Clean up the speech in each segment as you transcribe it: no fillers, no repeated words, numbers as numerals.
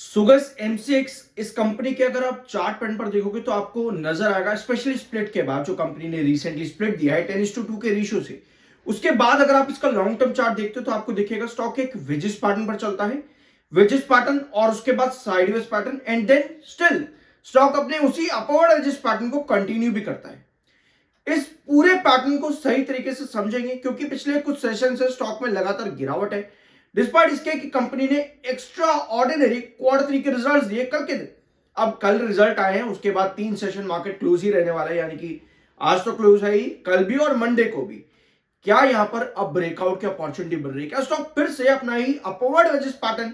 सुगस MCX इस company के अगर आप चार्ट पैटर्न पर देखोगे तो आपको नजर आएगा, स्पेशली स्प्लिट के बाद जो कंपनी ने रिसेंटली स्प्लिट दिया है 10:2 के रेशियो से। उसके बाद अगर आप इसका लॉन्ग टर्म चार्ट देखते हो तो आपको दिखेगा स्टॉक एक वेजिस पैटर्न पर चलता है, वेजिस पैटर्न और उसके बाद sideways pattern and then still stock अपने उसी अपवर्ड वेजिस पैटर्न को कंटिन्यू भी करता है। इस पूरे पैटर्न को सही तरीके से समझेंगे क्योंकि पिछले कुछ सेशन से स्टॉक में लगातार गिरावट है, डिस्पाइट इसके कि कंपनी ने एक्स्ट्रा ऑर्डिनरी क्वार्टर 3 के रिजल्ट्स दिए कल के दिन। अब कल रिजल्ट आए हैं, उसके बाद 3 सेशन मार्केट क्लोज ही रहने वाला है, यानी कि आज तो क्लोज है ही, कल भी और मंडे को भी। क्या यहां पर अब ब्रेकआउट की अपॉर्चुनिटी बन रही है? क्या स्टॉक फिर से अपना ही अपवर्ड वेजिस पैटर्न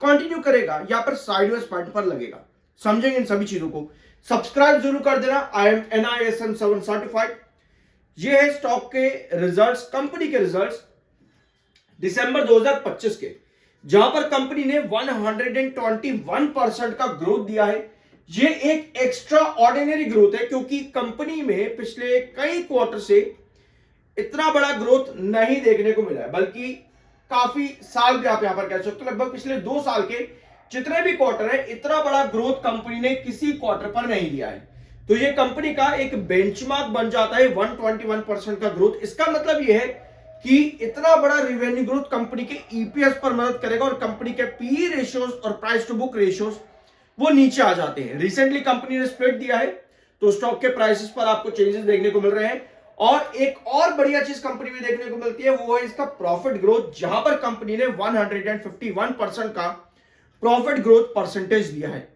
कंटिन्यू करेगा या फिर साइडवेज पैटर्न पर लगेगा? समझेंगे इन सभी चीजों को। सब्सक्राइब जरूर कर देना। I am NISM 7 certified. ये है स्टॉक के रिजल्ट्स, कंपनी के रिजल्ट्स दिसंबर 2025 के, जहां पर कंपनी ने 121% का ग्रोथ दिया है। ये एक एक्स्ट्रा ऑर्डिनरी ग्रोथ है क्योंकि कंपनी में पिछले कई क्वार्टर से इतना बड़ा ग्रोथ नहीं देखने को मिला है, बल्कि काफी साल भी आप यहां पर कह सकते हो, लगभग पिछले 2 साल के जितने भी क्वार्टर है इतना बड़ा ग्रोथ कंपनी ने किसी क्वार्टर पर नहीं दिया है। तो ये कंपनी का एक बेंचमार्क बन जाता है 121% का ग्रोथ। इसका मतलब यह है कि इतना बड़ा रेवेन्यू ग्रोथ कंपनी के ईपीएस पर मदद करेगा और कंपनी के पी रेशियोज और प्राइस टू बुक रेशियोज वो नीचे आ जाते हैं। रिसेंटली कंपनी ने स्प्लिट दिया है तो स्टॉक के प्राइसेस पर आपको चेंजेस देखने को मिल रहे हैं। और एक और बढ़िया चीज कंपनी में देखने को मिलती है, वो है इसका प्रॉफिट ग्रोथ, जहां पर कंपनी ने 151% का प्रॉफिट ग्रोथ परसेंटेज दिया है।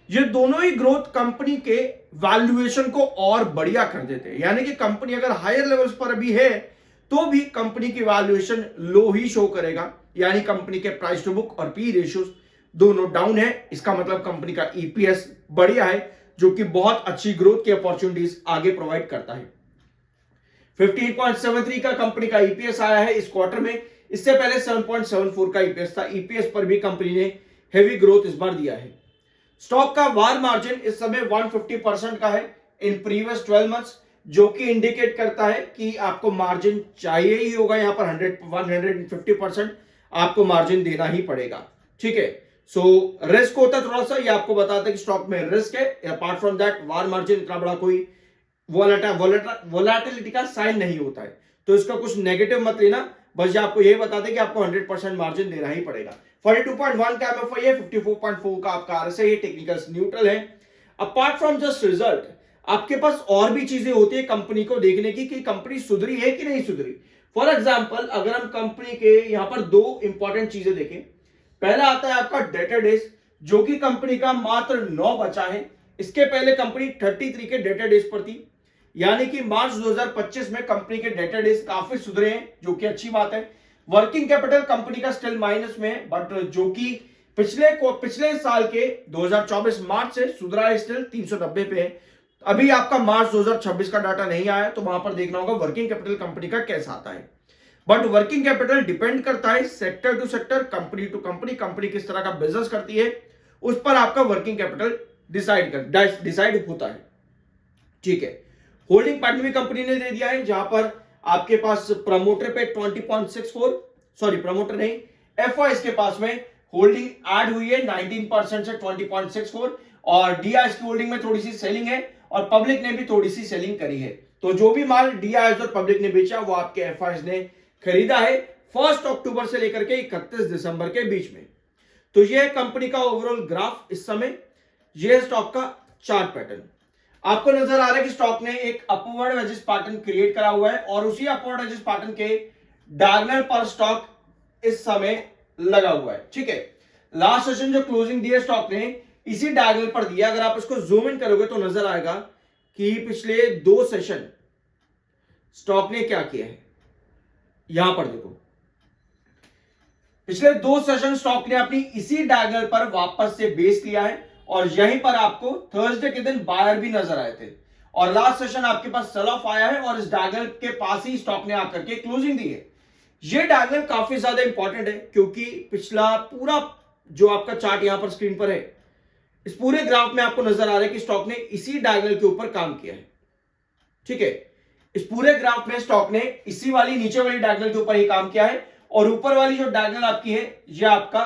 ये दोनों ही ग्रोथ कंपनी के वैल्यूएशन को और बढ़िया कर देते हैं, यानी कि कंपनी अगर हायर लेवल्स पर अभी है तो भी कंपनी की वैल्यूएशन लो ही शो करेगा, यानी कंपनी के प्राइस टू बुक और पी रेशियोज दोनों डाउन है। इसका मतलब कंपनी का ईपीएस बढ़िया है, जो कि बहुत अच्छी ग्रोथ की अपॉर्चुनिटीज आगे प्रोवाइड करता है। 15.73 का कंपनी का ईपीएस आया है इस क्वार्टर में। इससे पहले 7.74 का ईपीएस था। ईपीएस पर भी कंपनी ने हेवी ग्रोथ इस बार दिया है। स्टॉक का वार मार्जिन इस समय 150% का है इन प्रीवियस 12 मंथ्स, जो कि इंडिकेट करता है कि आपको मार्जिन चाहिए ही होगा। यहां पर 150% आपको मार्जिन देना ही पड़ेगा, ठीक है। सो रिस्क होता है थोड़ा सा, ये आपको बताता है कि स्टॉक में रिस्क है। Apart from that war margin इतना बड़ा कोई वोलेटिलिटी का साइन नहीं होता है, तो इसका कुछ नेगेटिव मत लेना। बस आपको यही बताते कि आपको 100% मार्जिन देना ही पड़ेगा। 42.1 का एमएफआई है, 54.4 का आपका आरएसआई है, टेक्निकल न्यूट्रल है। अपार्ट फ्रॉम जस्ट रिजल्ट आपके पास और भी चीजें होती है कंपनी को देखने की कि कंपनी सुधरी है कि नहीं सुधरी। फॉर एग्जांपल अगर हम कंपनी के यहां पर 2 इंपॉर्टेंट चीजें देखें, पहला आता है आपका डेटर डेज, जो कि कंपनी का मात्र 9 बचा है। इसके पहले कंपनी 33 के डेटर डेज पर थी, यानी कि मार्च 2025 में कंपनी के डेटर डेज काफी सुधरे हैं, जो कि अच्छी बात है। वर्किंग कैपिटल कंपनी का स्टिल माइनस में है, बट जो कि पिछले साल के 2024 मार्च से सुधरा है, स्टिल 390 पे है। अभी आपका मार्च 2026 का डाटा नहीं आया, तो वहां पर देखना होगा वर्किंग कैपिटल कंपनी का कैसा आता है। बट वर्किंग कैपिटल डिपेंड करता है sector to sector, company to company, company किस तरह का बिजनेस करती है उस पर आपका वर्किंग कैपिटल डिसाइड होता है, ठीक है। होल्डिंग पैटर्न भी कंपनी ने दे दिया है, जहां पर आपके पास प्रमोटर पे 20.64, सॉरी प्रमोटर नहीं, एफआईएस के पास में होल्डिंग ऐड हुई है 19% से 20.64, और डीआईएस की होल्डिंग में थोड़ी सी सेलिंग है और पब्लिक ने भी थोड़ी सी सेलिंग करी है। तो जो भी माल डीआईएस और पब्लिक ने बेचा वो आपके एफआईएस ने खरीदा है 1 अक्टूबर से लेकर के 31 दिसंबर के बीच में। तो यह कंपनी का ओवरऑल ग्राफ इस समय, यह स्टॉक का चार्ट पैटर्न आपको नजर आ रहा है कि स्टॉक ने एक अपवर्ड वेजिस पैटर्न क्रिएट करा हुआ है और उसी अपवर्ड वेजिस पैटर्न के डायगोनल पर स्टॉक इस समय लगा हुआ है, ठीक है। लास्ट सेशन जो क्लोजिंग दिया स्टॉक ने इसी डायगोनल पर दिया। अगर आप इसको जूम इन करोगे तो नजर आएगा कि पिछले 2 सेशन स्टॉक ने क्या किया है। यहां पर देखो, पिछले 2 सेशन स्टॉक ने अपनी इसी डायगोनल पर वापस से बेस लिया है और यहीं पर आपको थर्सडे के दिन बायर भी नजर आए थे और लास्ट सेशन आपके पास सेल ऑफ आया है और इस डायगोनल के पास ही स्टॉक ने आकर के क्लोजिंग दी है। यह डायगोनल काफी ज्यादा इंपॉर्टेंट है क्योंकि पिछला पूरा जो आपका चार्ट यहां पर स्क्रीन पर है, इस पूरे ग्राफ में आपको नजर आ रहा है कि स्टॉक ने इसी डायगोनल के ऊपर काम किया है, ठीक है। इस पूरे ग्राफ में स्टॉक ने इसी वाली नीचे वाली डायगोनल के ऊपर ही काम किया है और ऊपर वाली जो डायगोनल आपकी है यह आपका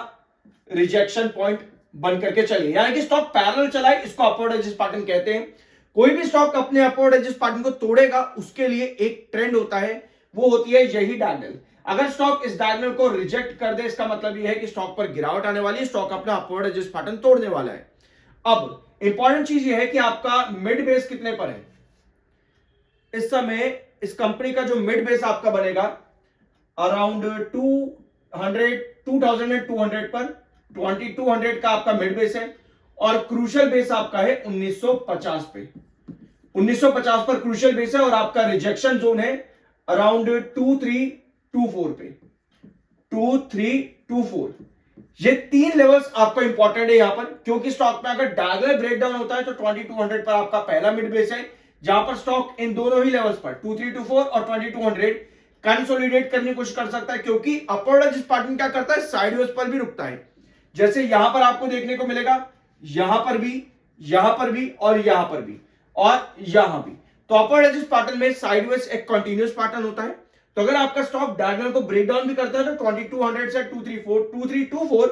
रिजेक्शन पॉइंट बन करके चलिए, यानी कि स्टॉक पैरेलल चलाए, इसको अपवर्ड एजेस पैटर्न कहते हैं। कोई भी स्टॉक अपने अपवर्ड एजेस पैटर्न को तोड़ेगा उसके लिए एक ट्रेंड होता है, वो होती है यही डायगोनल। अगर स्टॉक इस डायगोनल को रिजेक्ट कर दे, इसका मतलब यह है कि स्टॉक पर गिरावट आने वाली है, स्टॉक अपना अपवर्ड एजेस पैटर्न तोड़ने वाला है। अब इंपॉर्टेंट चीज यह है कि आपका मिड बेस कितने पर है इस समय। इस कंपनी का जो मिड बेस आपका बनेगा अराउंड 2200 पर, 2200 का आपका मिड बेस है, और क्रूशियल बेस आपका है 1950 पे। 1950 पर क्रूशियल बेस है, और आपका रिजेक्शन जोन है अराउंड 2324 पे, 2324। ये 3 लेवल्स आपको इंपॉर्टेंट है यहां पर, क्योंकि स्टॉक में अगर डायगोनल ब्रेकडाउन होता है तो 2200 पर आपका पहला मिड बेस है, जहां पर स्टॉक इन दोनों ही लेवल्स पर 2324 और 2200 कंसोलिडेट करने की कोशिश कर सकता है, क्योंकि अपवर्ड एज पैटर्न क्या करता है, साइडवेज पर भी रुकता है। जैसे यहां पर आपको देखने को मिलेगा, यहां पर भी, यहां पर भी, और यहां पर भी, और यहां भी। तो अपवर्ड एज पैटर्न में साइडवेज एक कंटिन्यूअस पैटर्न होता है। तो अगर आपका स्टॉक डायगोनल को ब्रेक डाउन भी करता है तो 2200 से 2324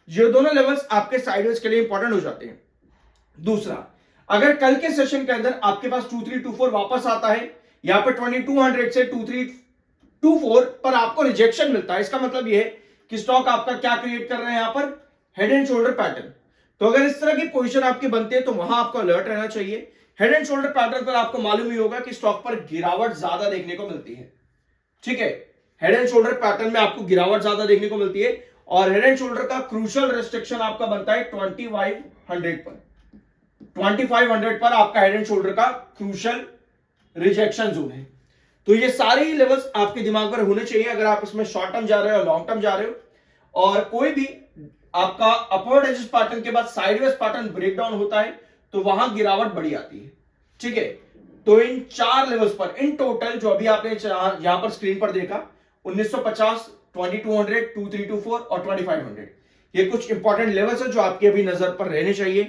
ये दोनों लेवल्स आपके साइडवेज के लिए इंपॉर्टेंट हो जाते हैं। दूसरा, अगर कल के सेशन के अंदर आपके पास 2324 वापस आता है, यहां पर 2200 से 2324 पर आपको रिजेक्शन मिलता है, इसका मतलब यह है कि स्टॉक आपका क्या क्रिएट कर रहे हैं यहां पर, हेड एंड शोल्डर पैटर्न। तो अगर इस तरह की पोजीशन आपकी बनती है तो वहां आपको अलर्ट रहना चाहिए। हेड एंड शोल्डर पैटर्न पर आपको मालूम ही होगा कि स्टॉक पर गिरावट ज्यादा देखने को मिलती है, ठीक है। हेड एंड शोल्डर पैटर्न में आपको गिरावट ज्यादा देखने को मिलती है, और हेड एंड शोल्डर का क्रूशियल रेस्ट्रिक्शन आपका बनता है 2500 पर। 2500 पर आपका हेड एंड शोल्डर का क्रूशियल रिजेक्शन जोन है। तो ये सारे लेवल्स आपके दिमाग पर होने चाहिए अगर आप इसमें शॉर्ट टर्म जा रहे हो, लॉन्ग टर्म जा रहे हो। और कोई भी आपका अपवर्ड एजेस पैटर्न के बाद साइडवेज पैटर्न ब्रेकडाउन होता है तो वहां गिरावट बड़ी आती है, ठीक है। तो इन 4 लेवल्स पर इन टोटल जो अभी आपने यहां पर स्क्रीन पर देखा, 1950, 2200, 2324 और 2500, ये कुछ इंपॉर्टेंट लेवल्स है जो आपके अभी नजर पर रहने चाहिए।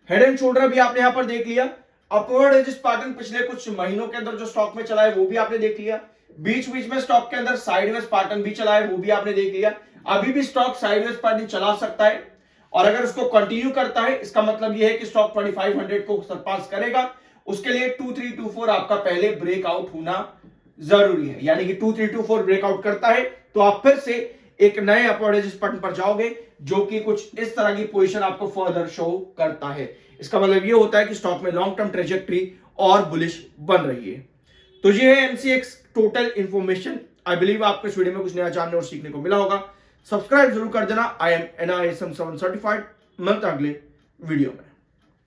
हेड एंड शोल्डर भी आपने यहां पर देख लिया, अपवर्ड एजेस पैटर्न पिछले कुछ महीनों के अंदर जो स्टॉक में चला है वो भी आपने देख लिया, बीच बीच में स्टॉक के अंदर साइडवेज पैटर्न भी चला है वो भी आपने देख लिया। अभी भी स्टॉक साइडवेज पैटर्न चला सकता है, और अगर उसको कंटिन्यू करता है इसका मतलब यह है कि स्टॉक 2500 को सरपास करेगा। उसके लिए 2324 आपका पहले ब्रेकआउट होना जरूरी है, यानी कि 2324 ब्रेकआउट करता है तो आप फिर से एक नए अपवर्ड एजेस पैटर्न पर जाओगे, जो कि कुछ इस तरह की पोजीशन आपको फर्दर शो करता है। इसका मतलब ये होता है कि स्टॉक में लॉन्ग टर्म ट्रेजेक्टरी और बुलिश बन रही है। तो ये है MCX total information. I believe आपको इस वीडियो में कुछ नया जानने और सीखने को मिला होगा। सब्सक्राइब जरूर कर देना। I am NISM 7 certified. मिलता अगले वीडियो में।